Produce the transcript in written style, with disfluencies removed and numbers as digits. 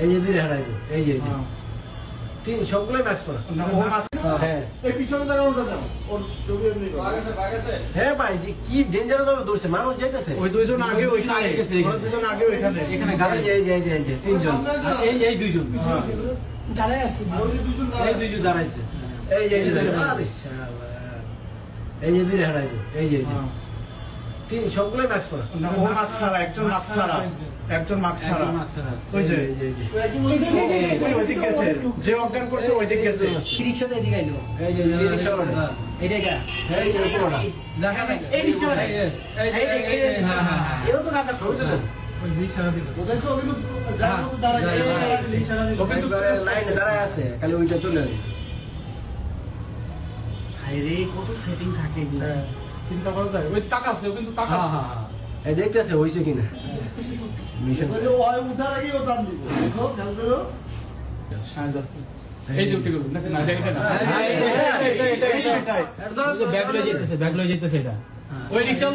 এই যে দিলে হারাইবো এই যে তিন সবগুলোই ম্যাক্স করা। হ্যাঁ এই পিছনে দাঁড়া ওটা দাও ওর ছবি এমনি হ্যাঁ ভাই যে কি ডেঞ্জার ভাবে দৌড়ছে মানুষ যাইতেছে ওই দুইজন আগে ওইখানে ওই দুইজন আগে ওইখানে এখানে গাড়ি এই যে তিনজন এই দুইজন দাঁড়ায় আছে আর ওই দুইজন এই দুইজন দাঁড়াইছে এই যে দিলে হারাইবো এই যে তিন সবগুলোই ম্যাক্স করা। ও মাস্ক ছাড়া একজন মাস্ক ছাড়া একজন মাস্ক ছাড়া ওই যে ওইদিক গেছে যে অজ্ঞান করছে ওইদিক গেছে রিকশাতে এদিকে আইলো এই যে রিকশাওয়ালা এইটা কা এই যে পুরোটা দেখা নাই এই রিকশাওয়ালা এও তো কাটা ছবি তুলেন ওদের সব কিন্তু যার মতো দাঁড়ায় ইশারা দিল লাইনে দাঁড়ায় আছে খালি ওইটা চলে আসবে। হায়রে কত সেটিং থাকে এগুলা চিন্তা করা যায় ওই টাকা আছে ও কিন্তু টাকা আছে। এই দেখতেছে হইছে কিনা মিশন ওই যে ওই উঠার আগে ও টান দিব দেখো খেয়াল করো এই যে উঠে গেল না না এটা না ব্যাগ লয়ে যাইতেছে এটা ওই রিকশা